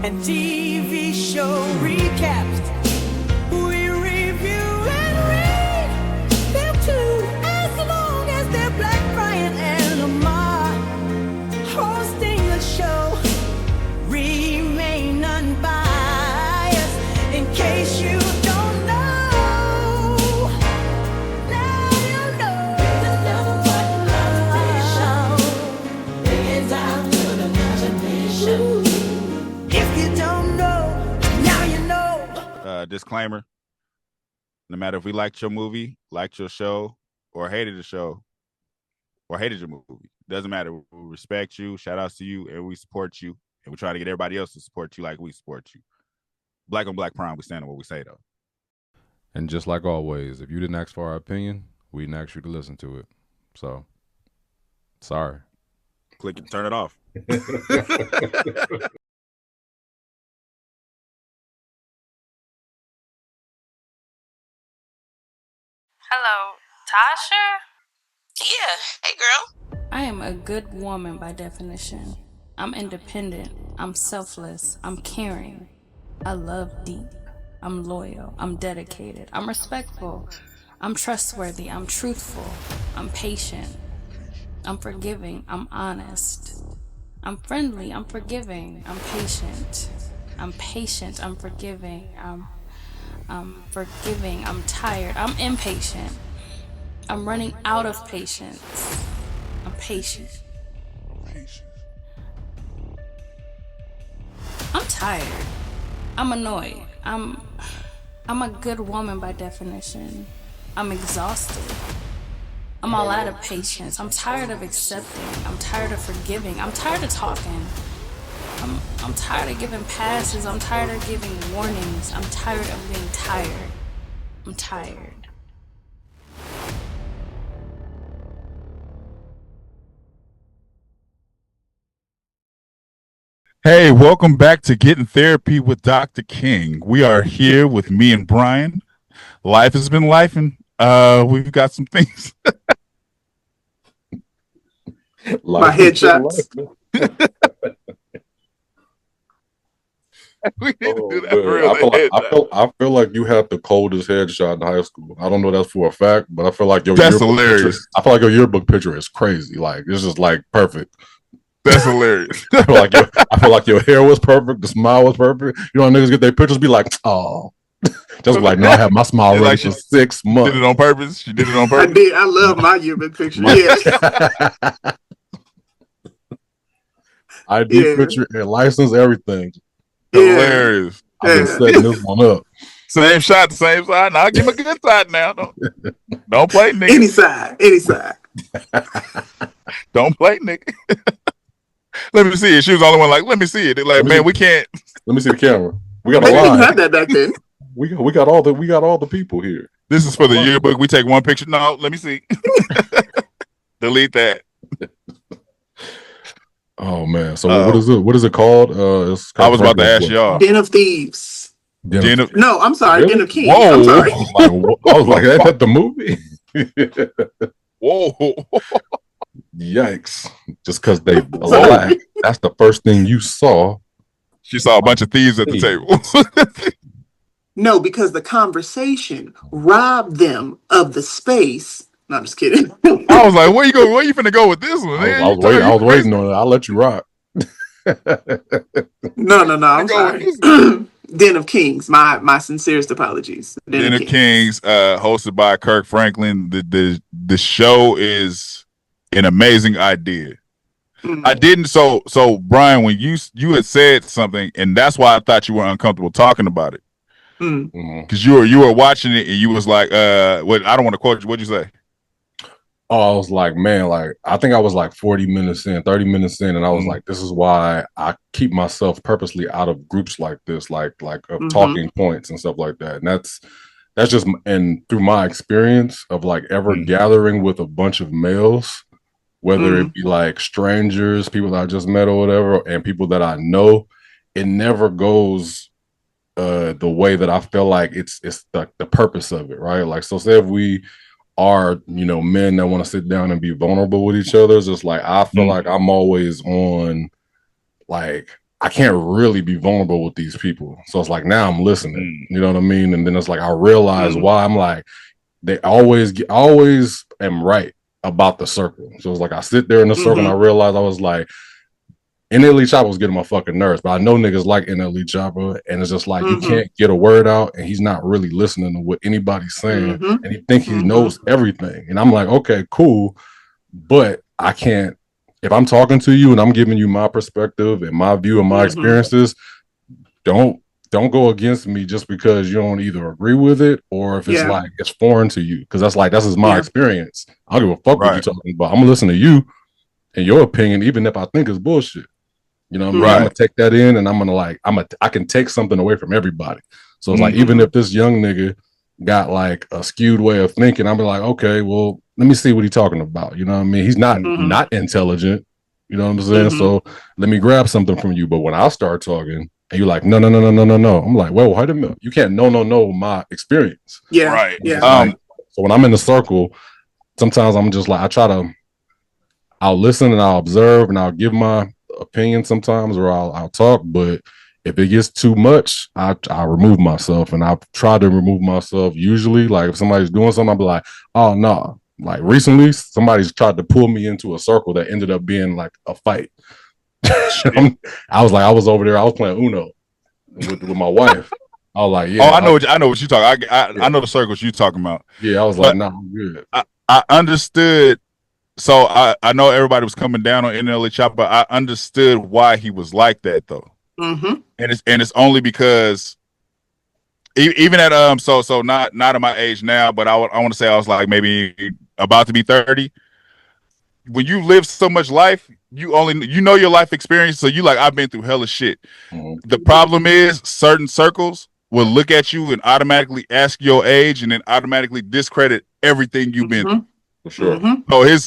and TV show recaps. We review and read them too, as long as they're Black, Brian and Lamar hosting the show. Remain unbiased in case you don't know. Now you know. There's nothing but competition. It's out to the imagination. If you don't know, now you know. Disclaimer: no matter if we liked your movie, liked your show, or hated the show, or hated your movie, doesn't matter. We respect you, shout outs to you, and we support you, and we try to get everybody else to support you like we support you. Black on Black Prime, we stand on what we say, though. And just like always, if you didn't ask for our opinion, we didn't ask you to listen to it. So, sorry. Click and turn it off. Hello, Tasha? Yeah. Hey, girl. I am a good woman by definition. I'm independent. I'm selfless. I'm caring. I love deep. I'm loyal. I'm dedicated. I'm respectful. I'm trustworthy. I'm truthful. I'm patient. I'm forgiving. I'm honest. I'm friendly. I'm forgiving. I'm patient. I'm patient. I'm forgiving. I'm forgiving. I'm tired. I'm impatient. I'm running out of patience. I'm patient. I'm tired. I'm annoyed. I'm a good woman by definition. I'm exhausted. I'm all out of patience. I'm tired of accepting. I'm tired of forgiving. I'm tired of talking. I'm tired of giving passes. I'm tired of giving warnings. I'm tired of being tired. I'm tired. Hey, welcome back to Getting Therapy with Dr. King. We are here with me and Brian. Life has been lifing. We've got some things. My headshots. We need to do that for real. I feel like you had the coldest headshot in high school. I don't know that's for a fact, but I feel like your That's yearbook hilarious. picture, I feel like your yearbook picture is crazy. Like it's just like perfect. That's hilarious. I feel like your hair was perfect, the smile was perfect. You know, niggas get their pictures, be like, oh, just like no, I have my smile ready Like for 6 months. Did it on purpose. She did it on I purpose. did. I love my yearbook picture. Yeah. ID picture and license, everything. Hilarious. I've been setting this one up. Same shot, the same side. Now give him a good side now. Don't play, nigga. Any side. Don't play, nigga. Let me see it. She was the only one like, let me see it. They're like, man, we can't. Let me see the camera. We got They a didn't line. have that back then. We got all the people here. This is for the yearbook. We take one picture. No, let me see. Delete that. Oh man. So what is it called? It's I was about to ask y'all. Den of Thieves. No, I'm sorry. Really? Den of Kings. Whoa. I'm sorry. I was like, ain't that the movie? Whoa. Yikes. Just because they black. That's the first thing you saw. She saw a bunch of thieves at the table. No, because the conversation robbed them of the space. No, I'm just kidding. I was like, where you finna go with this one? I was waiting on it. I'll let you rock. No, I'm sorry. Den of Kings. My sincerest apologies. Den of Kings, hosted by Kirk Franklin. The show is an amazing idea. Mm-hmm. I didn't so Brian, when you had said something, and that's why I thought you were uncomfortable talking about it. Because you were watching it and you was like, what I don't want to quote you. What'd you say? Oh, I was like, man, like I think I was like 30 minutes in, and I was like, this is why I keep myself purposely out of groups like this, like of talking points and stuff like that. And that's just, and through my experience of like ever gathering with a bunch of males, whether it be like strangers, people that I just met or whatever, and people that I know, it never goes the way that I feel like it's the purpose of it, right? Like, so say if we are, men that want to sit down and be vulnerable with each other, it's just like I feel like I'm always on like I can't really be vulnerable with these people. So it's like now I'm listening. You know what I mean? And then it's like I realize why I'm like they always am right about the circle. So it's like I sit there in the circle and I realize I was like NLE Chopper was getting my fucking nerves, but I know niggas like NLE Chopper, and it's just like you can't get a word out, and he's not really listening to what anybody's saying, and he think he knows everything. And I'm like, okay, cool, but I can't. If I'm talking to you and I'm giving you my perspective and my view and my experiences, don't go against me just because you don't either agree with it or if it's like it's foreign to you. Because this is my experience. I don't give a fuck what you're talking about. I'm gonna listen to you and your opinion, even if I think it's bullshit. You know what I mean? I'm gonna take that in and I'm gonna I can take something away from everybody. So it's like even if this young nigga got like a skewed way of thinking, I'm like, okay, well, let me see what he's talking about. You know what I mean? He's not intelligent. You know what I'm saying? So let me grab something from you. But when I start talking and you're like, no, I'm like, well, wait a minute. You can't no my experience. Yeah. Right. Yeah. So when I'm in the circle, sometimes I'm just like I'll listen and I'll observe and I'll give my opinion sometimes, or I'll talk. But if it gets too much, I remove myself, and I try to remove myself. Usually, like if somebody's doing something, I'll be like, oh no. Like recently, somebody's tried to pull me into a circle that ended up being like a fight. I was over there. I was playing Uno with my wife. I was like, yeah. Oh, I know what you talking. I know the circles you talking about. Yeah, I was like, nah, I'm good. I understood. So I know everybody was coming down on NLE Chopper, but I understood why he was like that though. And it's only because even at so not at my age now, but I want to say I was like maybe about to be 30. When you live so much life, you know your life experience, so you like I've been through hella shit. The problem is certain circles will look at you and automatically ask your age and then automatically discredit everything you've been through. For sure.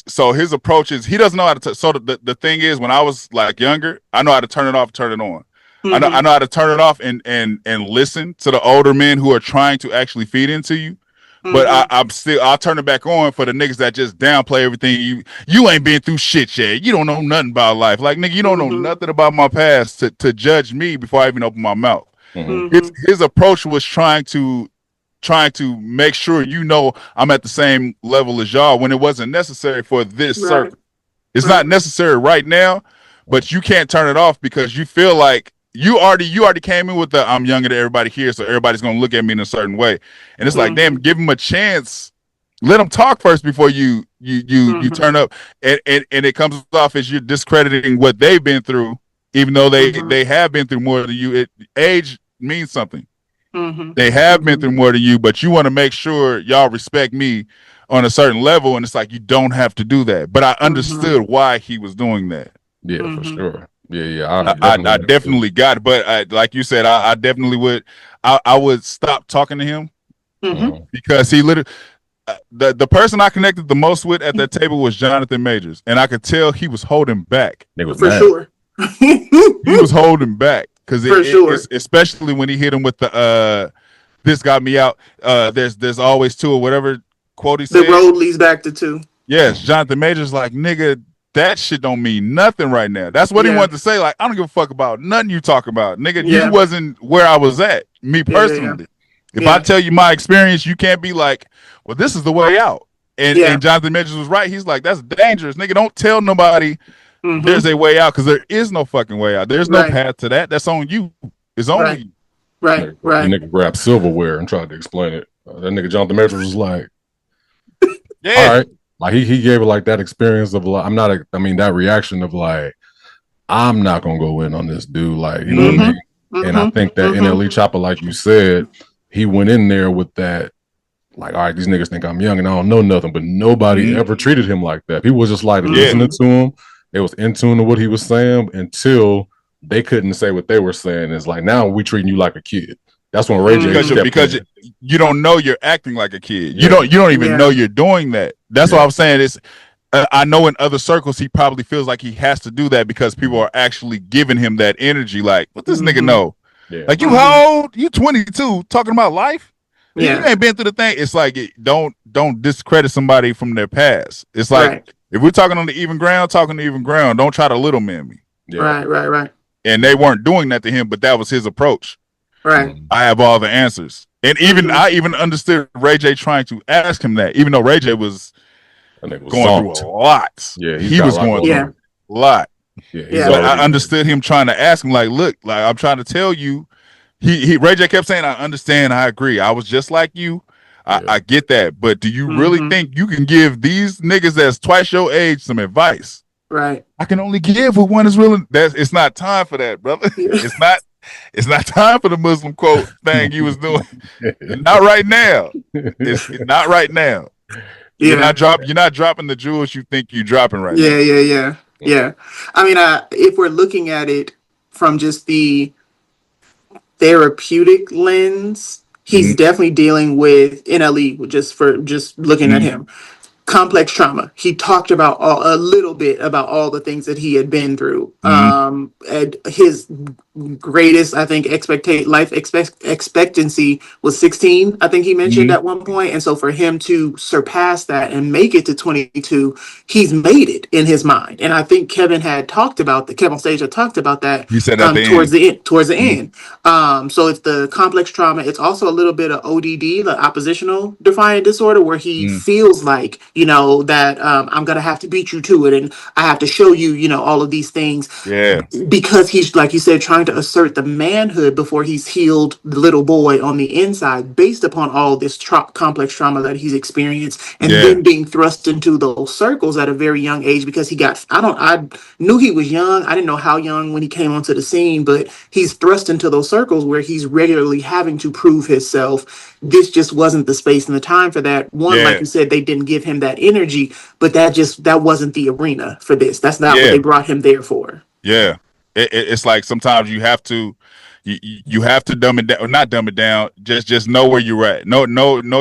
So his approach is he doesn't know how to. So the thing is, when I was like younger, I know how to turn it off, turn it on. I know how to turn it off and listen to the older men who are trying to actually feed into you. But I'll turn it back on for the niggas that just downplay everything. You ain't been through shit yet. You don't know nothing about life. Like nigga, you don't know nothing about my past to judge me before I even open my mouth. His approach was trying to make sure you know I'm at the same level as y'all when it wasn't necessary for this circle. It's not necessary right now, but you can't turn it off because you feel like you already came in with the I'm younger than everybody here, so everybody's gonna look at me in a certain way. And it's like, damn, give them a chance. Let them talk first before you turn up. And it comes off as you're discrediting what they've been through, even though they have been through more than you. Age means something. They have been through more than you, but you want to make sure y'all respect me on a certain level. And it's like, you don't have to do that. But I understood why he was doing that. Yeah, for sure. Yeah. I definitely got it. But like you said, I definitely would. I would stop talking to him because he literally, the person I connected the most with at that table was Jonathan Majors. And I could tell he was holding back. For sure. He was holding back. Because especially when he hit him with the this got me out. There's always two or whatever quote he said. The road leads back to two. Yes, Jonathan Majors like, nigga, that shit don't mean nothing right now. That's what he wanted to say. Like, I don't give a fuck about nothing you talk about. Nigga, you wasn't where I was at, me personally. If I tell you my experience, you can't be like, well, this is the way out. And Jonathan Majors was right. He's like, that's dangerous. Nigga, don't tell nobody there's a way out because there is no fucking way out. There's no path to that. That's on you. It's on you. Right. The nigga grabbed silverware and tried to explain it. That nigga Jonathan Majors was like, all right. Like he gave it like that experience of like, that reaction of like, I'm not gonna go in on this dude. Like, you know what I mean? And I think that NLE Chopper, like you said, he went in there with that, like, all right, these niggas think I'm young and I don't know nothing, but nobody ever treated him like that. People was just like listening to him. They was in tune to what he was saying until they couldn't say what they were saying. It's like, now we treating you like a kid. That's when Ray J because you don't know you're acting like a kid. You don't even know you're doing that. That's what I'm saying. Is I know in other circles he probably feels like he has to do that because people are actually giving him that energy. Like, what this nigga know? Yeah. Like, you how old? You 22 talking about life? Yeah. You ain't been through the thing. It's like, don't discredit somebody from their past. It's like, if we're talking on the even ground, talking to even ground. Don't try to little man me. Yeah. Right. and they weren't doing that to him, but that was his approach. Right. I have all the answers. And even I even understood Ray J trying to ask him that, even though Ray J was going through a lot. Yeah, he was going through a lot. Yeah, but I understood him trying to ask him, like, look, like I'm trying to tell you. Ray J kept saying, I understand, I agree. I was just like you. I get that. But do you really think you can give these niggas that's twice your age some advice? Right. I can only give what one is willing. It's not time for that, brother. It's not time for the Muslim quote thing you was doing. Not right now. It's not right now. You're not dropping the jewels you think you're dropping right now. Yeah. I mean, if we're looking at it from just the therapeutic lens, he's definitely dealing with NLE, just looking at him. Complex trauma. He talked about a little bit about all the things that he had been through. And his greatest, I think, life expectancy was 16. I think he mentioned at one point. And so for him to surpass that and make it to 22, he's made it in his mind. And I think Kevin on stage had talked about that. He said towards the end. So it's the complex trauma. It's also a little bit of ODD, the oppositional defiant disorder, where he feels like, that I'm going to have to beat you to it. And I have to show you, all of these things. Yeah. Because he's, like you said, trying to assert the manhood before he's healed the little boy on the inside based upon all this complex trauma that he's experienced. And then being thrust into those circles at a very young age because I knew he was young. I didn't know how young when he came onto the scene, but he's thrust into those circles where he's regularly having to prove himself. This just wasn't the space and the time for that. Like you said, they didn't give him that energy, but that wasn't the arena for this. That's not what they brought him there for. Yeah. It's like sometimes you have to dumb it down, or not dumb it down. Just know where you're at. Know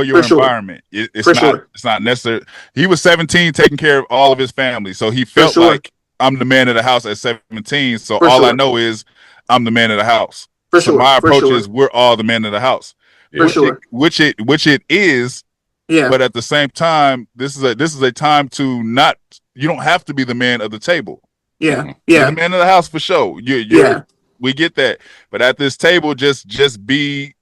your environment. It's not necessary. He was 17, taking care of all of his family, so he felt like I'm the man of the house at 17. So I know is I'm the man of the house. My approach is we're all the men of the house. Which it is. Yeah. But at the same time, this is a time to not. You don't have to be the man of the table. Yeah. You're the man of the house for sure. We get that. But at this table, just be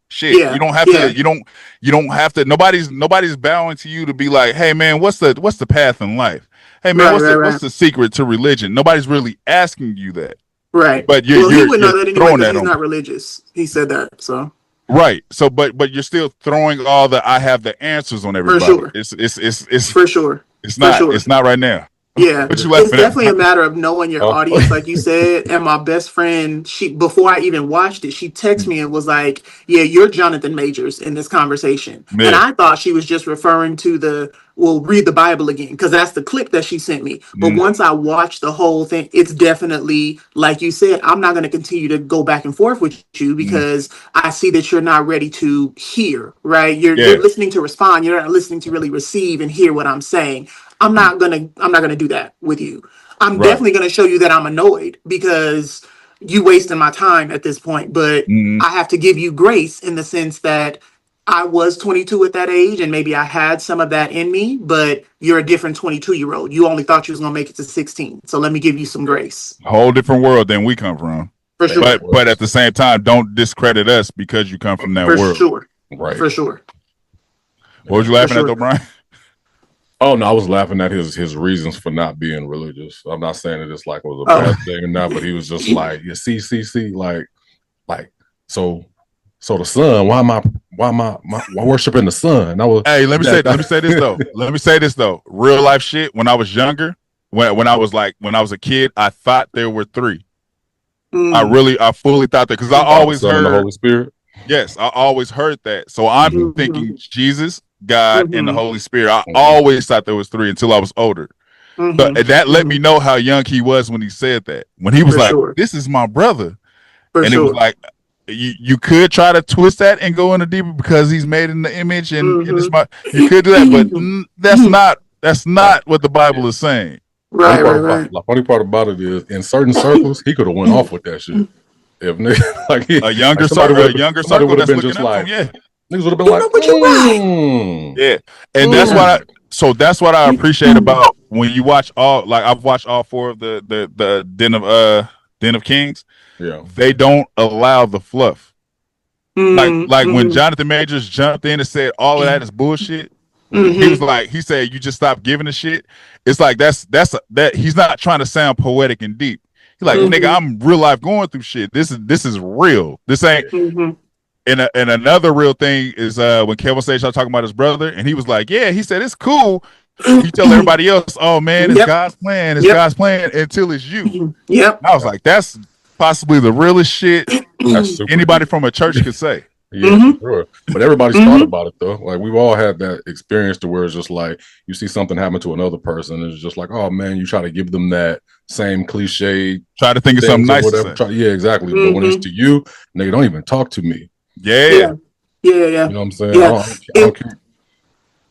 shit. You don't have to. You don't have to. Nobody's bowing to you to be like, hey man, what's the path in life? Hey man, what's the secret to religion? Nobody's really asking you that. Right. But he would know that anyway because he's not religious. He said that. So. Right. So, but you're still throwing all the I have the answers on everybody. For sure. It's for sure. It's not. It's not right now. Yeah, it's definitely a matter of knowing your audience, like you said. And my best friend, before I even watched it, she texted me and was like, "Yeah, you're Jonathan Majors in this conversation." Yeah. And I thought she was just referring to read the Bible again, because that's the clip that she sent me. But once I watched the whole thing, it's definitely, like you said, I'm not going to continue to go back and forth with you because I see that you're not ready to hear, right? You're listening to respond. You're not listening to really receive and hear what I'm saying. I'm not gonna do that with you. I'm definitely gonna show you that I'm annoyed because you wasting my time at this point. But I have to give you grace in the sense that I was 22 at that age, and maybe I had some of that in me. But you're a different 22-year-old. You only thought you was gonna make it to 16. So let me give you some grace. A whole different world than we come from. For sure. But at the same time, don't discredit us because you come from that world. For sure. Right. For sure. What was you laughing at though, Brian? Oh no, I was laughing at his reasons for not being religious. I'm not saying that it's like it was a bad thing or not, but he was just like, yeah, see, like so the sun. Why am I worshiping the sun? Hey, let me say this though. Real life shit. When I was younger, when I was a kid, I thought there were three. I fully thought that because I always heard the Holy Spirit. Yes, I always heard that. So I'm thinking Jesus, God, and the Holy Spirit. I always thought there was three until I was older. But that let me know how young he was when he said that. When he was this is my brother. It was like, you could try to twist that and go into deeper because he's made in the image and you could do that, but that's not what the Bible is saying. Right. The funny part about it is, in certain circles, he could have went off with that shit. If a younger circle would have been just like, niggas would have been like, yeah, and that's what I appreciate about when you watch I've watched all four of the Den of Den of Kings, Yeah. they don't allow the fluff. Like when Mm-hmm. Jonathan Majors jumped in and said all of that is bullshit. He was like, he said, you just stop giving a shit. It's like that he's not trying to sound poetic and deep. He's like, nigga, I'm real life going through shit. This is real. This ain't. And another real thing is when Kevin Sage started talking about his brother, and he was like, yeah, he said it's cool. You tell everybody else, oh man, it's God's plan. It's God's plan until it's you. Yep. And I was like, that's possibly the realest shit anybody from a church could say. Yeah, for sure. But everybody's thought about it though. Like we've all had that experience to where it's just like you see something happen to another person, and it's just like, oh man, you try to give them that same cliche. Try to think of something nice. Yeah, exactly. But when it's to you, nigga, don't even talk to me. Yeah. You know what I'm saying? Yeah. I don't care.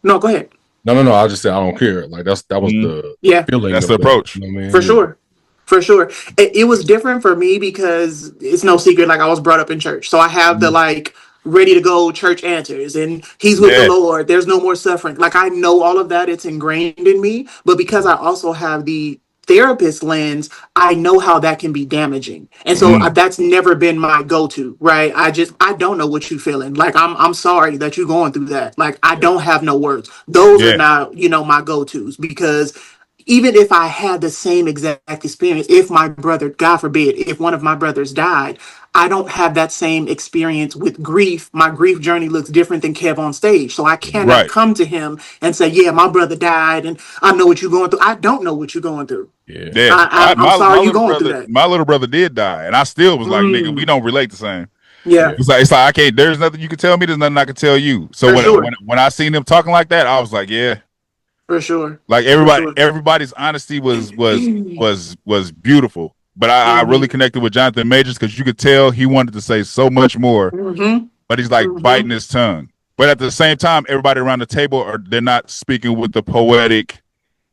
No, go ahead. No. I just said I don't care. Like that was the feeling. That's the approach. You know what I mean? For sure. For sure. It was different for me because it's no secret, like I was brought up in church. So I have the like ready to go church answers and he's with the Lord. There's no more suffering. Like I know all of that. It's ingrained in me. But because I also have the therapist lens, I know how that can be damaging. And so that's never been my go-to, right? I don't know what you're feeling. Like, I'm sorry that you're going through that. Like, I don't have no words. Those are not, my go-tos, because even if I had the same exact experience, if my brother, God forbid, if one of my brothers died, I don't have that same experience with grief. My grief journey looks different than Kev on stage. So I cannot come to him and say, yeah, my brother died and I know what you're going through. I don't know what you're going through. I'm sorry you're going through that. My little brother did die. And I still was like, nigga, we don't relate the same. Yeah. It's like I can't, there's nothing you can tell me. There's nothing I can tell you. So when I seen them talking like that, I was like, yeah. For sure. Like everybody's honesty was beautiful. But I really connected with Jonathan Majors because you could tell he wanted to say so much more, but he's like biting his tongue. But at the same time, everybody around the table they're not speaking with the poetic.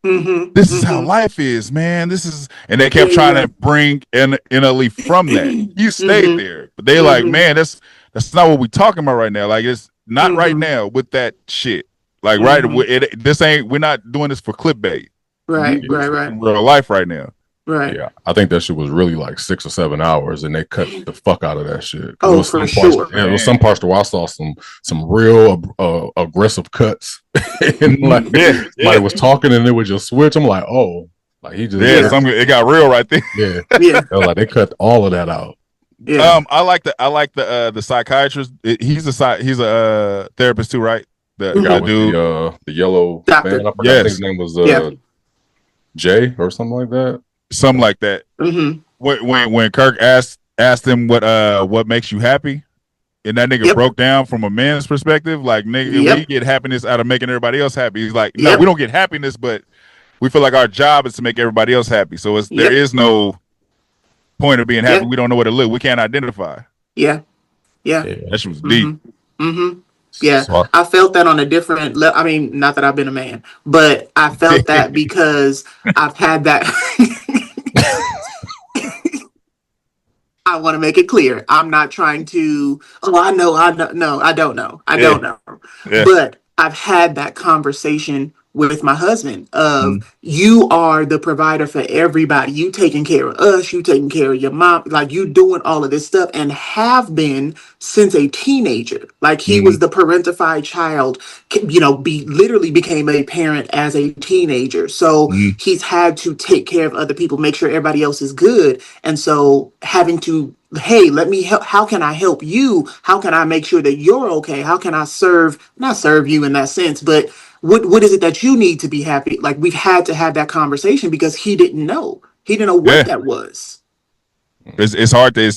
This is how life is, man. This is, and they kept trying to bring NLE from that. You stayed there, but they like, man, that's not what we're talking about right now. Like it's not right now with that shit. Like we're not doing this for clickbait. Right. Real life right now. Right. Yeah, I think that shit was really like 6 or 7 hours, and they cut the fuck out of that shit. Oh, for sure. There was some parts where I saw some real aggressive cuts, and like somebody was talking, and it would just switch. I'm like, oh, like he just it got real right there. Yeah. I was like, they cut all of that out. Yeah. I like the psychiatrist. He's a therapist too, right? The dude, the yellow doctor. Man. I forgot his name was Jay or something like that. Something like that. When Kirk asked him what makes you happy, and that nigga broke down from a man's perspective, like nigga, we get happiness out of making everybody else happy. He's like, no, we don't get happiness, but we feel like our job is to make everybody else happy. So there is no point of being happy. We don't know what to look. We can't identify. Yeah. That shit was deep. Yeah, so I felt that on a different level. I mean, not that I've been a man, but I felt that because I've had that. I want to make it clear. I'm not trying to, I don't know. Yeah. But I've had that conversation with my husband of you are the provider for everybody. You taking care of us, you taking care of your mom, like you doing all of this stuff and have been since a teenager. Like he was the parentified child, literally became a parent as a teenager. So he's had to take care of other people, make sure everybody else is good. And so having to, hey, let me help. How can I help you? How can I make sure that you're okay? How can I not serve you in that sense, but what is it that you need to be happy? Like we've had to have that conversation because he didn't know. He didn't know what that was. It's hard to,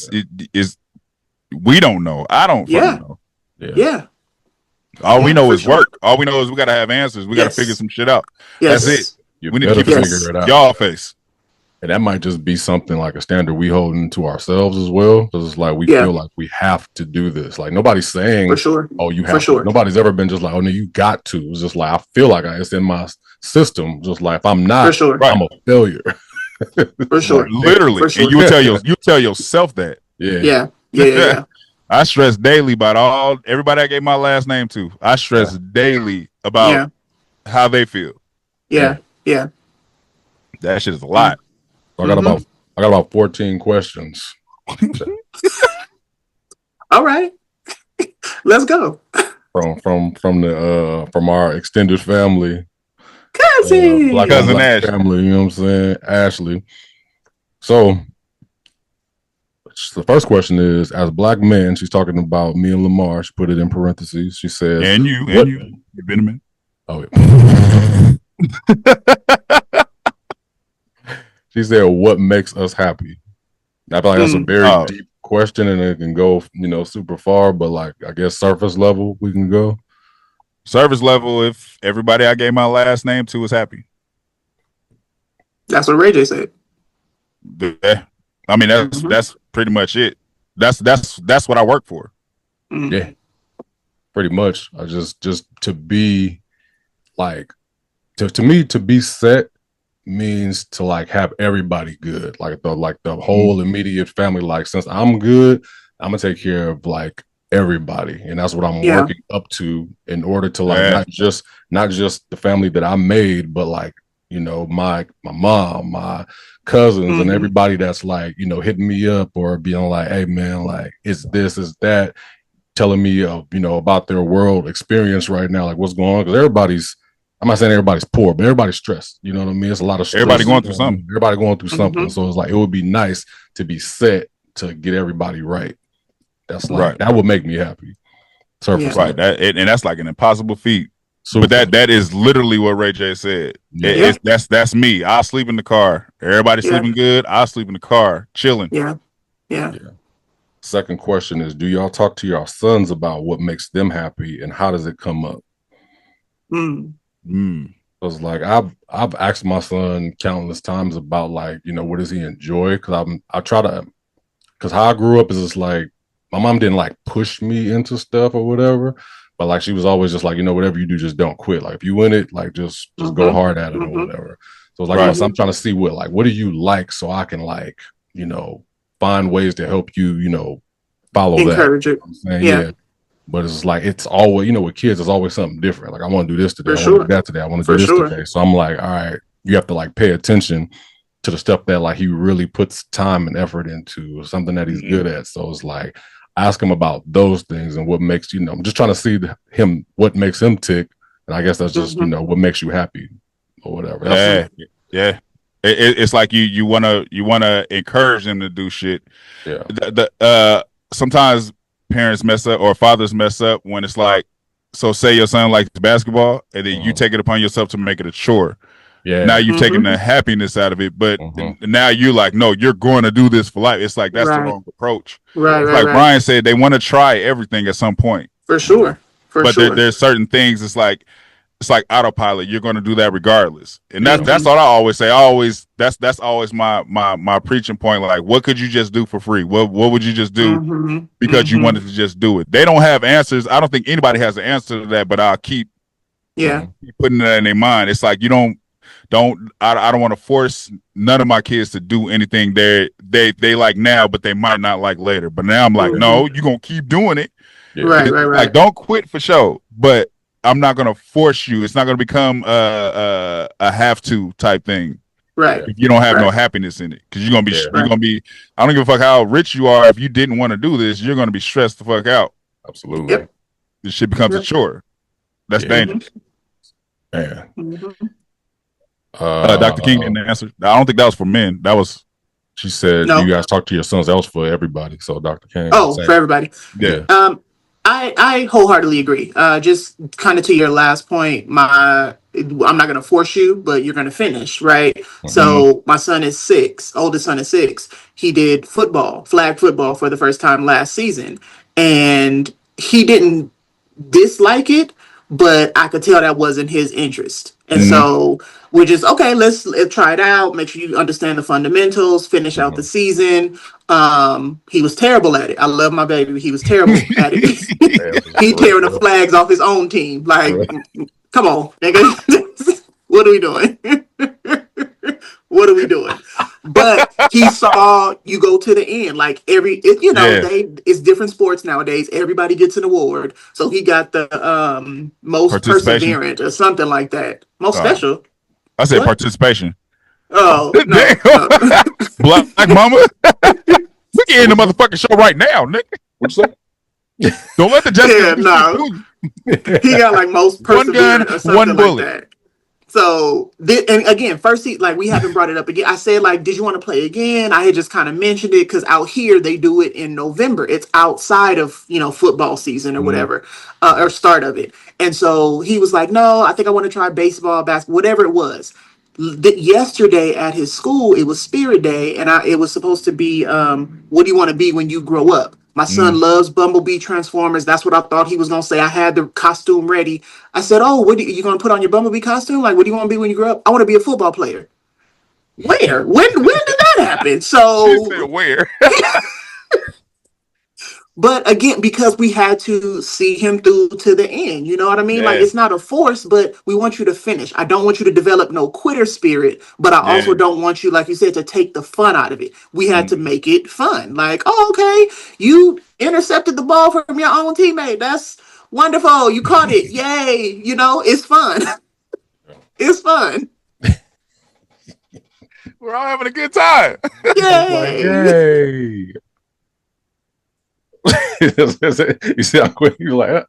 we don't know. I don't fucking know. Yeah. All we know is work. All we know is we got to have answers. We got to figure some shit out. Yes. That's it. We need to keep figure it out. Y'all face. And that might just be something like a standard we hold into ourselves as well. Because it's like we feel like we have to do this. Like nobody's saying, for sure. Oh, you have to. Nobody's ever been just like, oh no, you got to. It's just like I feel like it's in my system. Just like if I'm not, I'm a failure. For sure. Like, literally. For sure. And you tell yourself that. Yeah. I stress daily about everybody I gave my last name to. I stress daily about how they feel. Yeah. That shit is a lot. I I got about 14 questions. All right. Let's go. From our extended family. Black Cousin. Ash. family, you know what I'm saying? Ashley. So the first question is, as Black men, she's talking about me and Lamar. She put it in parentheses. She says, And you, Benjamin. Oh, yeah. She said, what makes us happy? I feel like that's a very deep question, and it can go, super far, but like, I guess surface level, we can go. Service level, if everybody I gave my last name to is happy. That's what Ray J said. Yeah. I mean, that's pretty much it. That's what I work for. Yeah, pretty much. I just to be like, to me, to be set means to like have everybody good, like the whole immediate family. Like, since I'm good, I'm gonna take care of like everybody, and that's what I'm working up to in order to like not just the family that I made, but like, my mom, my cousins, and everybody that's like, hitting me up or being like, hey man, like, it's this, is that, telling me about their world experience right now, like what's going on, because I'm not saying everybody's poor, but everybody's stressed. You know what I mean? It's a lot of stress. Everybody going through something. Everybody going through something. So it's like, it would be nice to be set to get everybody right. That's like, that would make me happy. Surface right. And that's like an impossible feat. Super. But that is literally what Ray J said. That's me. I'll sleep in the car. Everybody sleeping good. I'll sleep in the car, chilling. Yeah. Second question is, do y'all talk to your sons about what makes them happy, and how does it come up? Because like, I've asked my son countless times about like, what does he enjoy? Because because how I grew up is just like, my mom didn't like push me into stuff or whatever, but like, she was always just like, whatever you do, just don't quit. Like, if you in it, like just go hard at it or whatever. So it's like, so I'm trying to see what do you like, so I can like, find ways to help you, follow encourage that. It. I'm saying, But it's like, it's always, with kids, it's always something different. Like, I want to do this today. I want to do that today. I want to do this today. So I'm like, all right, you have to like pay attention to the stuff that like he really puts time and effort into, something that he's good at. So it's like, ask him about those things and what makes, I'm just trying to see what makes him tick. And I guess that's just, what makes you happy or whatever. Yeah. It's like you want to encourage them to do shit. Yeah. Sometimes parents mess up or fathers mess up when it's like, so say your son likes basketball and then you take it upon yourself to make it a chore. Yeah. Now you've taken the happiness out of it, but now you're like, no, you're going to do this for life. It's like, that's the wrong approach. Like Brian said, they want to try everything at some point. For sure. But there's certain things, it's like autopilot. You're going to do that regardless. And that's what I always say. That's always my preaching point. Like, what could you just do for free? What would you just do because you wanted to just do it? They don't have answers. I don't think anybody has an answer to that, but I'll keep putting that in their mind. It's like, I don't want to force none of my kids to do anything they like now, but they might not like later. But now I'm like, no, you're going to keep doing it. Yeah. Right. Like, don't quit for show, but I'm not going to force you. It's not going to become a have to type thing. Right. If you don't have no happiness in it, because you're going to be, I don't give a fuck how rich you are. If you didn't want to do this, you're going to be stressed the fuck out. Absolutely. Yep. This shit becomes a chore. That's dangerous. Yeah. Dr. King didn't answer. I don't think that was for men. That was. She said, you guys talk to your sons. That was for everybody. So Dr. King. For everybody. Yeah. I wholeheartedly agree. Just kind of to your last point, I'm not going to force you, but you're going to finish, right? So my son is 6, oldest son is 6. He did flag football for the first time last season. And he didn't dislike it, but I could tell that wasn't his interest. And so we're just, okay, let's try it out. Make sure you understand the fundamentals, finish out the season. He was terrible at it. I love my baby. He was terrible at it. He tearing the flags off his own team. Like, come on, nigga. What are we doing? What are we doing? But he saw you go to the end. Like it's different sports nowadays. Everybody gets an award. So he got the most perseverant or something like that. Most special. I said participation. Oh no, Damn. no. Black mama. We can end the motherfucking show right now, nigga. What'd you Don't let the Jessica Yeah, shit no. fool you. He got like most One gun, perseverant or something one like bullet. that. So, and again, first, like we haven't brought it up again. I said, like, did you want to play again? I had just kind of mentioned it because out here they do it in November. It's outside of football season or whatever, or start of it. And so he was like, no, I think I want to try baseball, basketball, whatever it was. Yesterday at his school, it was Spirit Day, and it was supposed to be, what do you want to be when you grow up? My son loves Bumblebee Transformers. That's what I thought he was gonna say. I had the costume ready. I said, "Oh, what you gonna put on your Bumblebee costume? Like, what do you want to be when you grow up?" I want to be a football player. Where? When did that happen? She So, said where? but again, because we had to see him through to the end, you know what I mean? Like, Yeah. it's not a force, but we want you to finish. I don't want you to develop no quitter spirit, but I also Yeah. don't want you, like you said, to take the fun out of it. We had to make it fun. Like, oh, okay, you intercepted the ball from your own teammate. That's wonderful. You caught it. Yay. It's fun. It's fun. We're all having a good time. Like, Yay. yay. You see how quick you're like,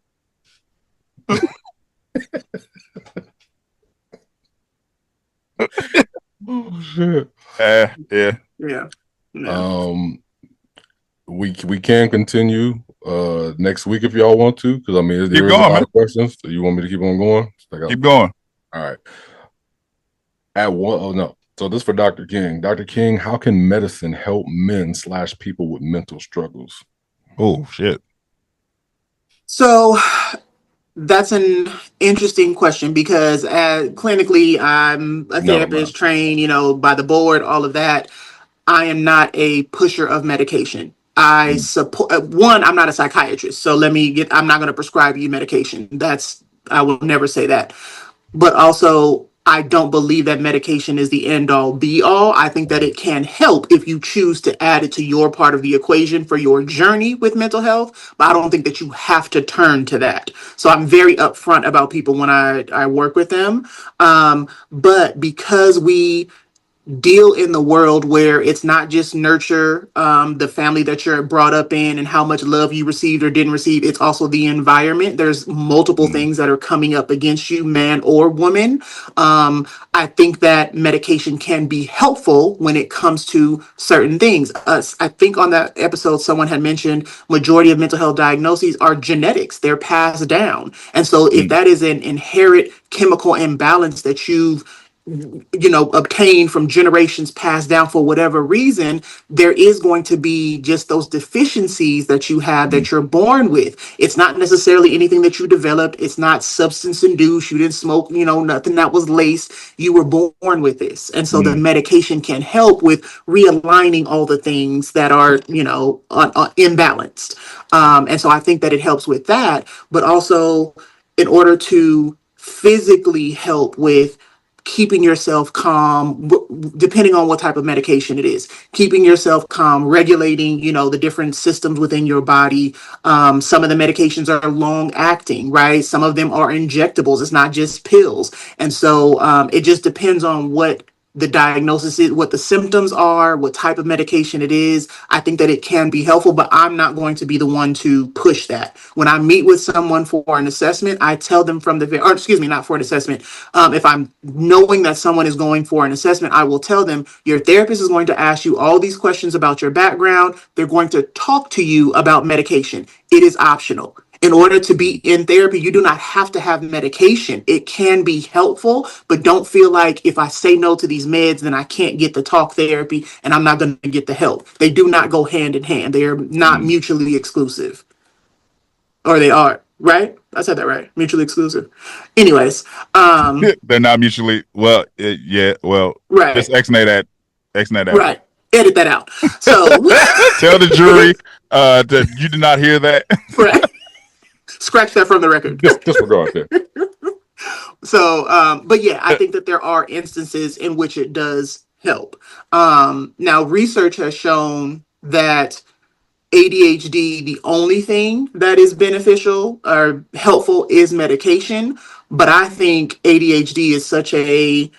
oh shit. Yeah. Yeah. We can continue next week if y'all want to, because I mean there is a lot of questions. So you want me to keep on going? Keep going. All right. Oh no. So this is for Dr. King. Dr. King, how can medicine help men/people with mental struggles? Oh shit. So that's an interesting question because clinically, I'm a therapist trained, by the board, all of that. I am not a pusher of medication. I support one, I'm not a psychiatrist. So I'm not going to prescribe you medication. I will never say that. But also, I don't believe that medication is the end all be all. I think that it can help if you choose to add it to your part of the equation for your journey with mental health. But I don't think that you have to turn to that. So I'm very upfront about people when I work with them. But because we deal in the world where it's not just nurture the family that you're brought up in and how much love you received or didn't receive, it's also the environment. There's multiple things that are coming up against you, man or woman. I think that medication can be helpful when it comes to certain things. I think on that episode someone had mentioned majority of mental health diagnoses are genetics. They're passed down, and so if that is an inherent chemical imbalance that you've obtained from generations passed down for whatever reason, there is going to be just those deficiencies that you have that you're born with. It's not necessarily anything that you developed. It's not substance induced. You didn't smoke, nothing that was laced. You were born with this. And so the medication can help with realigning all the things that are, imbalanced. And so I think that it helps with that, but also in order to physically help with keeping yourself calm, depending on what type of medication it is, keeping yourself calm, regulating, the different systems within your body. Some of the medications are long acting, right? Some of them are injectables. It's not just pills. And so it just depends on what the diagnosis is, what the symptoms are, what type of medication it is. I think that it can be helpful, but I'm not going to be the one to push that. When I meet with someone for an assessment, I tell them not for an assessment. If I'm knowing that someone is going for an assessment, I will tell them your therapist is going to ask you all these questions about your background. They're going to talk to you about medication. It is optional. In order to be in therapy, you do not have to have medication. It can be helpful, but don't feel like if I say no to these meds, then I can't get the talk therapy and I'm not going to get the help. They do not go hand in hand. They are not mutually exclusive. Or they are, right? I said that right. Mutually exclusive. Anyways. They're not mutually, well, right. Just exnate that. Right. Edit that out. So tell the jury that you did not hear that. Right. Scratch that from the record. Disregard that. So, but yeah, I think that there are instances in which it does help. Now, research has shown that ADHD, the only thing that is beneficial or helpful is medication. But I think ADHD is such a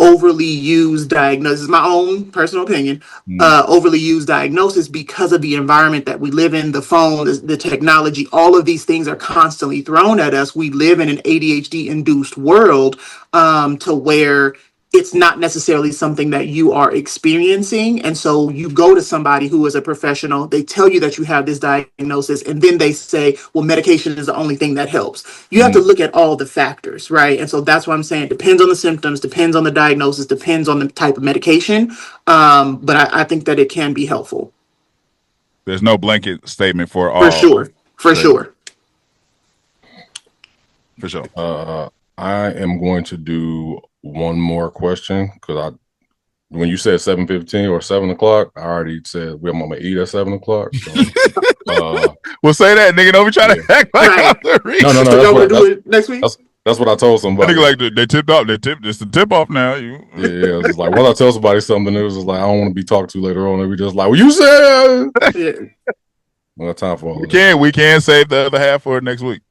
overly used diagnosis, my own personal opinion, overly used diagnosis because of the environment that we live in, the phone, the technology, all of these things are constantly thrown at us. We live in an ADHD induced world to where it's not necessarily something that you are experiencing. And so you go to somebody who is a professional, they tell you that you have this diagnosis, and then they say, well, medication is the only thing that helps. You have to look at all the factors, right? And so that's why I'm saying it depends on the symptoms, depends on the diagnosis, depends on the type of medication. But I think that it can be helpful. There's no blanket statement for all. For sure. For sure. For sure. I am going to do one more question because when you said 7:15 or 7 o'clock, I already said I'm gonna eat at 7 o'clock. So, we'll say that, nigga. Don't be trying to act like I'm the reason. No. So y'all want to do it next week? That's what I told somebody. Nigga, like they tipped off. It's the tip off now. Yeah. It's like when I tell somebody something, it was just like I don't want to be talked to later on. They be just like, "Well, you said." Yeah. We got time for all we can save the other half for next week.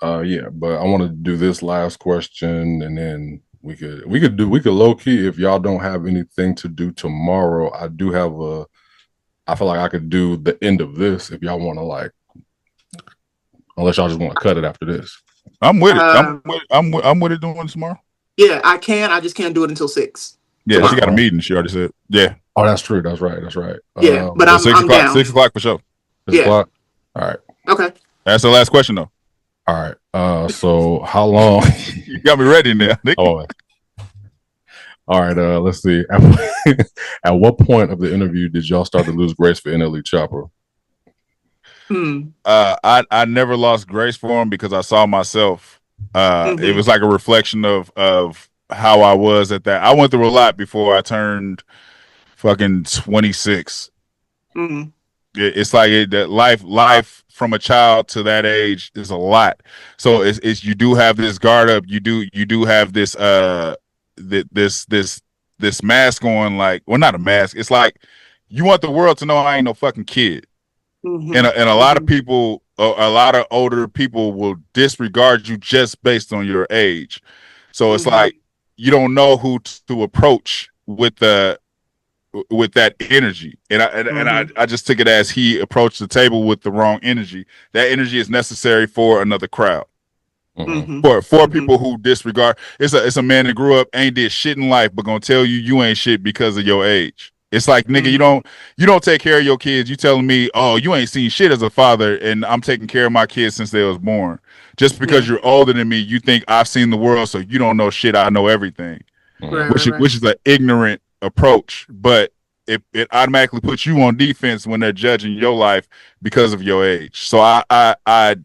Yeah, but I want to do this last question, and then we could low key if y'all don't have anything to do tomorrow. I do have I feel like I could do the end of this if y'all want to unless y'all just want to cut it after this. I'm with it. I'm with it doing tomorrow. Yeah, I can. I just can't do it until 6. Yeah, tomorrow. She got a meeting. She already said. Yeah. Oh, that's true. That's right. Yeah, but I'm down. 6 o'clock for sure. 6 o'clock. All right. Okay. That's the last question though. All right. So how long? You got me ready now. Oh. All right. Let's see. At what point of the interview did y'all start to lose grace for NLE Chopper? I never lost grace for him because I saw myself. It was like a reflection of how I was at that. I went through a lot before I turned fucking 26. It's like that life from a child to that age is a lot. So it's you do have this guard up. You do have this this mask on, like, well, not a mask. It's like you want the world to know I ain't no fucking kid. And a lot of people, a lot of older people will disregard you just based on your age. So it's like you don't know who to approach with that energy. And I just took it as he approached the table with the wrong energy. That energy is necessary for another crowd. For people who disregard, it's a man that grew up, ain't did shit in life, but gonna tell you ain't shit because of your age. It's like, nigga, you don't take care of your kids. You telling me, oh, you ain't seen shit as a father, and I'm taking care of my kids since they was born. Just because you're older than me, you think I've seen the world, so you don't know shit. I know everything, which is an ignorant approach. But it automatically puts you on defense when they're judging your life because of your age. So I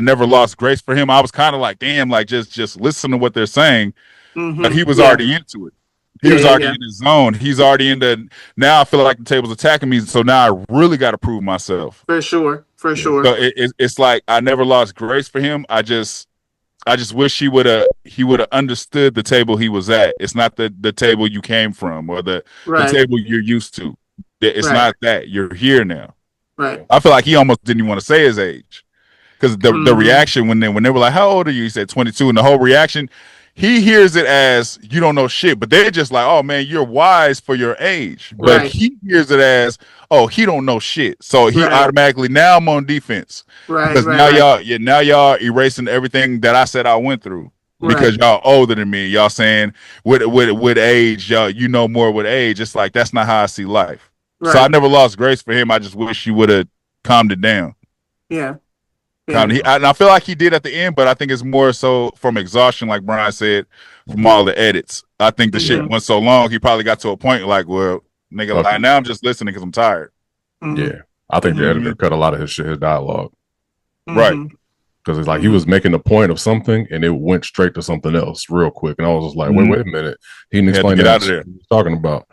never lost grace for him. I was kind of like, damn, like just listen to what they're saying, but he was already into it. He was already in his zone. He's already in the. Now I feel like the table's attacking me, so now I really got to prove myself. For sure. So it's like I never lost grace for him. I just wish he would have understood the table he was at. It's not the table you came from or the table you're used to. It's not that. You're here now. Right. I feel like he almost didn't even want to say his age because the reaction when they were like, "How old are you?" He said 22, and the whole reaction. He hears it as you don't know shit, but they're just like, "Oh man, you're wise for your age." But he hears it as, "Oh, he don't know shit." So he automatically, now I'm on defense, because now y'all erasing everything that I said I went through because y'all older than me. Y'all saying with age, y'all you know more with age. It's like that's not how I see life. So I never lost grace for him. I just wish you would have calmed it down. Yeah. And I feel like he did at the end, but I think it's more so from exhaustion, like Brian said, from all the edits. I think the shit went so long, he probably got to a point like, well, nigga, like, now I'm just listening because I'm tired. Yeah, I think the editor cut a lot of his dialogue. Right. Because it's like he was making a point of something and it went straight to something else real quick. And I was just like, wait a minute. He didn't explain get that out of there. he was talking about.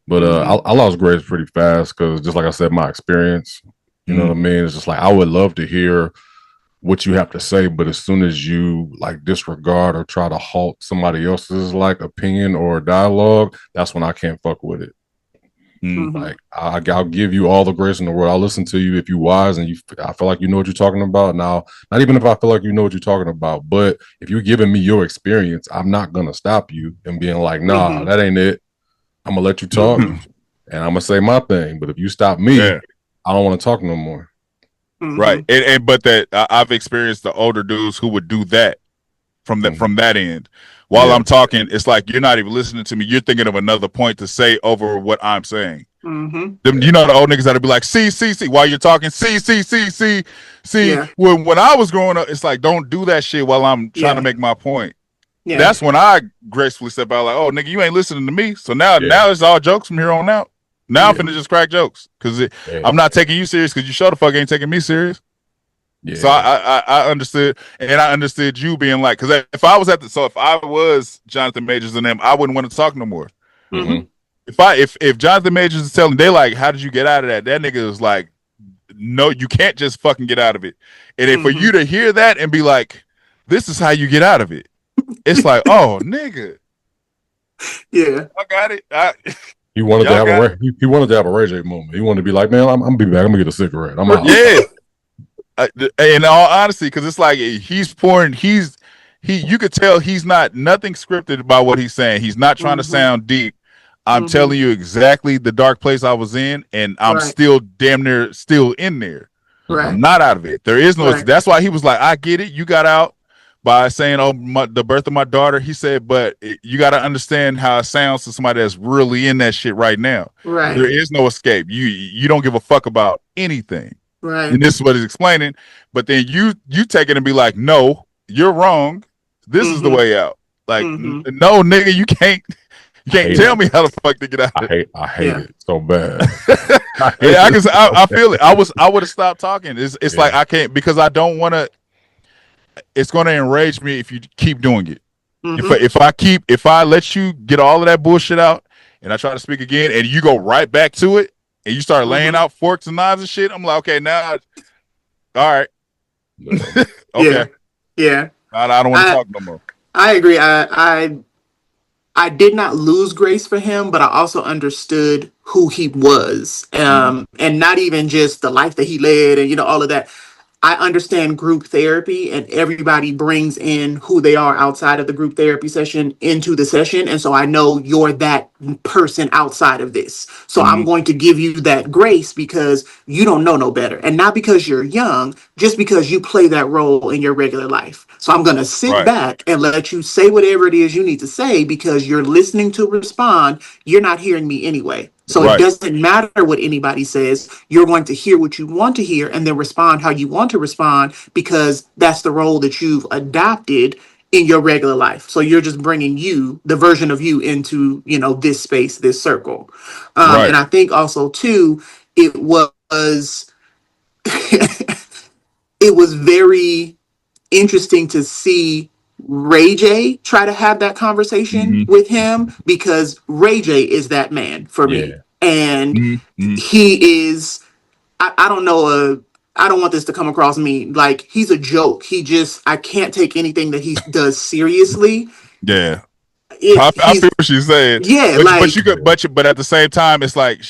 But I lost grace pretty fast because just like I said, my experience, you know what I mean? It's just like I would love to hear what you have to say, but as soon as you like disregard or try to halt somebody else's like opinion or dialogue, that's when I can't fuck with it. Like I'll give you all the grace in the world. I'll listen to you if you're wise and I feel like you know what you're talking about. Now, not even if I feel like you know what you're talking about, but if you're giving me your experience, I'm not gonna stop you and being like, nah, that ain't it. I'm gonna let you talk and I'm gonna say my thing. But if you stop me, I don't want to talk no more. Right. But that I've experienced the older dudes who would do that from that end. While I'm talking, it's like you're not even listening to me. You're thinking of another point to say over what I'm saying. Them, you know, the old niggas that'll be like, see, while you're talking, see. Yeah. When I was growing up, it's like, don't do that shit while I'm trying to make my point. Yeah. That's when I gracefully step out like, oh, nigga, you ain't listening to me. So now it's all jokes from here on out. Now I'm finna just crack jokes because I'm not taking you serious because you sure the fuck ain't taking me serious. Yeah. So I understood, and I understood you being like, because if I was Jonathan Majors and them, I wouldn't want to talk no more. If Jonathan Majors is telling, they like, how did you get out of that? That nigga is like, no, you can't just fucking get out of it. And then for you to hear that and be like, this is how you get out of it. It's like, oh, nigga. Yeah, I got it. He wanted to have he wanted to have a Ray J moment. He wanted to be like, man, I'm gonna be back. I'm gonna get a cigarette. I'm out. Yeah. In all honesty, because it's like he's pouring. You could tell he's not nothing scripted about what he's saying. He's not trying to sound deep. I'm telling you exactly the dark place I was in, and I'm still damn near still in there. I'm not out of it. There is no. That's why he was like, I get it. You got out by saying, "Oh, the birth of my daughter." He said, "But you got to understand how it sounds to somebody that's really in that shit right now. Right. There is no escape. You don't give a fuck about anything." Right. And this is what he's explaining. But then you take it and be like, no, you're wrong. This is the way out. Like, no, nigga, you can't tell me how the fuck to get out of it. I hate it so bad. I feel it. I would have stopped talking. It's like I can't, because I don't want to. It's going to enrage me if you keep doing it. If I let you get all of that bullshit out and I try to speak again and you go right back to it, and you start laying out forks and knives and shit, I'm like, okay, now, all right. Okay. Yeah. I don't want to talk no more. I agree. I did not lose grace for him, but I also understood who he was. And not even just the life that he led and, all of that. I understand group therapy, and everybody brings in who they are outside of the group therapy session into the session. And so I know you're that person outside of this. So I'm going to give you that grace because you don't know no better. And not because you're young, just because you play that role in your regular life. So I'm going to sit back and let you say whatever it is you need to say because you're listening to respond. You're not hearing me anyway. So it doesn't matter what anybody says. You're going to hear what you want to hear and then respond how you want to respond because that's the role that you've adopted in your regular life. So you're just bringing the version of you into, this space, this circle. And I think also, too, it was it was very interesting to see Ray J try to have that conversation with him because Ray J is that man for me. And he is, I don't know, I don't want this to come across me like he's a joke. I can't take anything that he does seriously. Yeah. I feel what she's saying. Yeah. But at the same time, it's like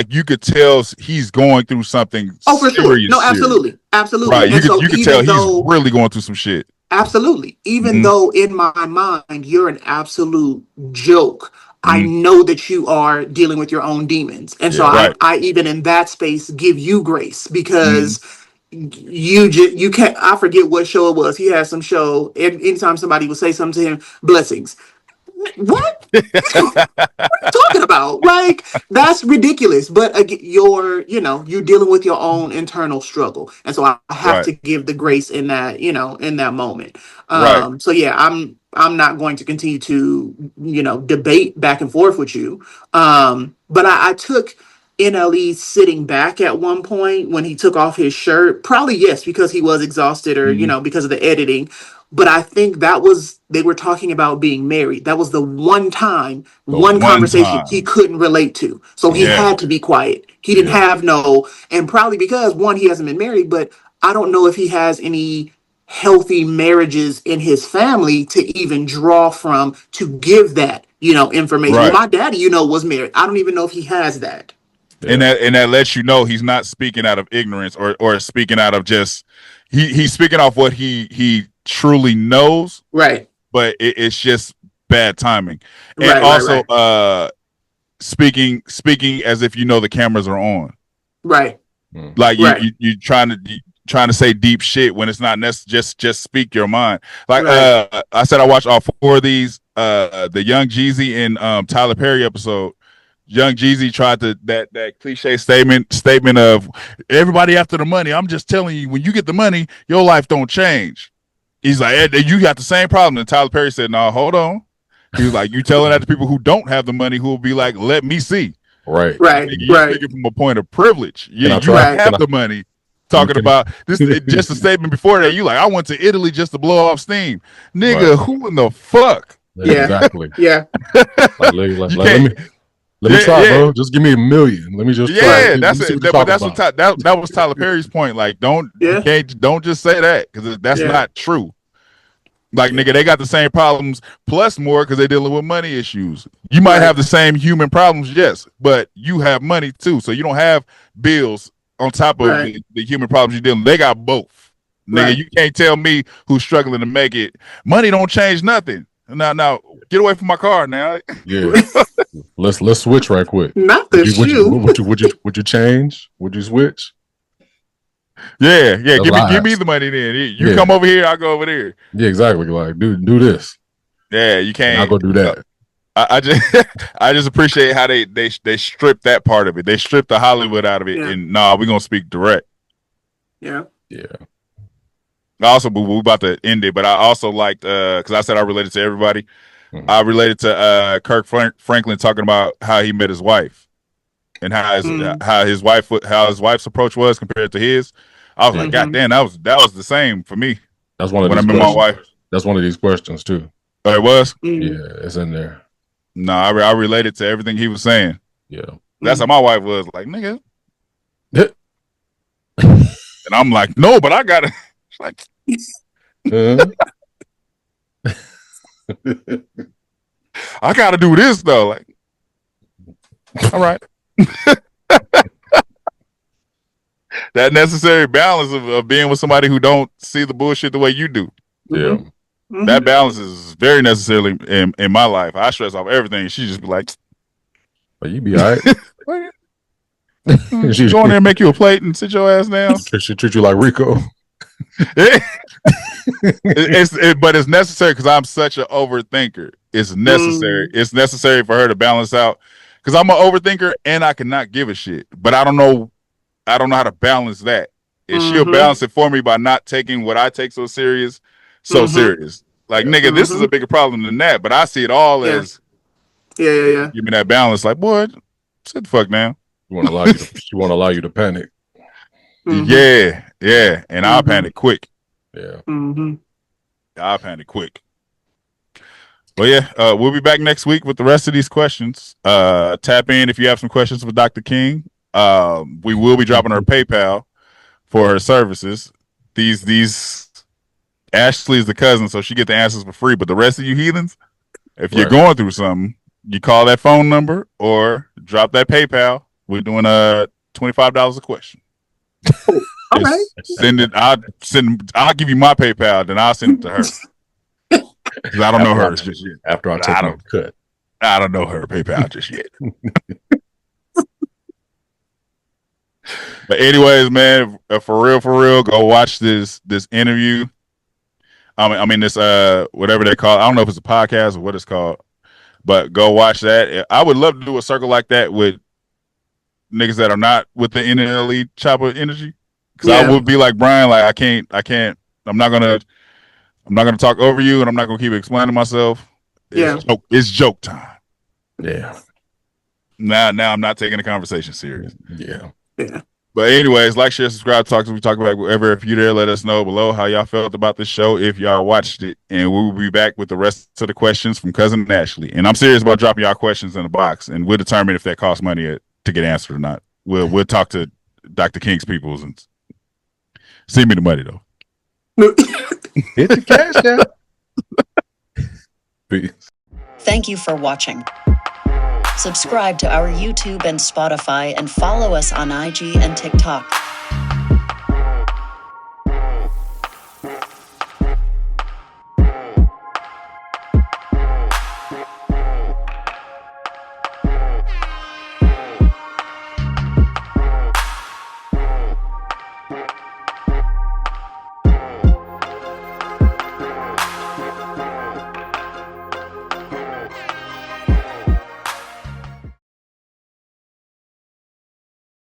you could tell he's going through something. Oh, for sure. No, absolutely. Absolutely. Right. You could tell he's really going through some shit. Absolutely. Even though in my mind, you're an absolute joke. I know that you are dealing with your own demons. And so I even in that space give you grace because you can't, I forget what show it was. He had some show and anytime somebody would say something to him, blessings. What? What are you talking about? Like, that's ridiculous. But you're dealing with your own internal struggle. And so I have to give the grace in that, in that moment. So yeah, I'm not going to continue to, debate back and forth with you. But I took NLE sitting back at one point when he took off his shirt. Probably, yes, because he was exhausted or, because of the editing. But I think they were talking about being married. That was the one conversation he couldn't relate to. So he had to be quiet. He didn't have and probably because one, he hasn't been married, but I don't know if he has any healthy marriages in his family to even draw from to give that information. Right. Well, my daddy, was married. I don't even know if he has that. And that lets you know he's not speaking out of ignorance or speaking out of just he's speaking off what he truly knows. Right. But it's just bad timing. And Right. also Right. speaking as if the cameras are on. Right. Like Right. you trying to say deep shit when it's not necessary. Just speak your mind. Like Right. I said, I watched all 4 of these. The Young Jeezy and Tyler Perry episode. Young Jeezy tried that cliche statement of everybody after the money. I'm just telling you, when you get the money, your life don't change. He's like, hey, you got the same problem. And Tyler Perry said, no, hold on. He was like, you telling that to people who don't have the money, who will be like, let me see. Right. Right. You're Right. speaking from a point of privilege. You have the money. Talking about this, just a statement before that. You like, I went to Italy just to blow off steam. Nigga, who in the fuck? Yeah. Exactly. Yeah. Let me try, bro. Just give me $1 million. Let me just try. Yeah, that's it. But that's what that was Tyler Perry's point. Like, don't just say that because that's not true. Like, nigga, they got the same problems plus more because they're dealing with money issues. You might have the same human problems, yes, but you have money too, so you don't have bills on top of the human problems you're dealing with. They got both. Nigga, you can't tell me who's struggling to make it. Money don't change nothing. Now, get away from my car now. Yeah. Let's switch right quick. Not the shoe. Would you change? Would you switch? Yeah. Give me the money then. You come over here, I'll go over there. Yeah, exactly. Like do this. Yeah, you can't. I'll go do that. I just appreciate how they stripped that part of it. They stripped the Hollywood out of it, and we're gonna speak direct. Yeah. Also, we're about to end it, but I also liked because I said I related to everybody. Mm-hmm. I related to Kirk Franklin talking about how he met his wife and how his wife's approach was compared to his. I was like, God damn, that was the same for me. That's one of when these I met my wife. That's one of these questions too. Oh, it was? Yeah, it's in there. No, I related to everything he was saying. Yeah, that's how my wife was. Like, nigga, and I'm like, no, but I gotta. Like, I gotta do this though. Like, all right. That necessary balance of being with somebody who don't see the bullshit the way you do. Yeah. That balance is very necessary in my life. I stress off everything. She just be like, but you be all right. She's go in there and make you a plate and sit your ass down. She treat you like Rico. But it's necessary because I'm such an overthinker. It's necessary. It's necessary for her to balance out because I'm an overthinker and I cannot give a shit. But I don't know how to balance that. And she'll balance it for me by not taking what I take so serious. Like, nigga, this is a bigger problem than that. But I see it all as give me that balance. Like, boy, sit the fuck down. She won't allow you to panic. Yeah. And I'll panic quick. Yeah. I'll panic quick. But yeah, we'll be back next week with the rest of these questions. Tap in if you have some questions for Dr. King. We will be dropping her PayPal for her services. These Ashley is the cousin, so she get the answers for free. But the rest of you heathens, if you're going through something, you call that phone number or drop that PayPal. We're doing $25 a question. All right. Send it. I'll give you my PayPal, then I'll send it to her. Because I don't know her just yet. After I take my cut. I don't know her PayPal just yet. But anyways, man, for real, go watch this interview. I mean this whatever they call it. I don't know if it's a podcast or what it's called, but go watch that. I would love to do a circle like that with niggas that are not with the NLE chopper energy. Because I would be like Brian, like I can't. I'm not gonna talk over you, and I'm not gonna keep explaining myself. It's joke time. Yeah. Now I'm not taking the conversation serious. Yeah. But anyways, like, share, subscribe, talk to we talk about whatever. If you're there, let us know below how y'all felt about the show if y'all watched it, and we will be back with the rest of the questions from Cousin Ashley. And I'm serious about dropping y'all questions in the box, and we'll determine if that costs money to get answered or not. We'll talk to Dr. King's peoples and send me the money though. Hit the cash down. Peace. Thank you for watching. Subscribe to our YouTube and Spotify and follow us on IG and TikTok.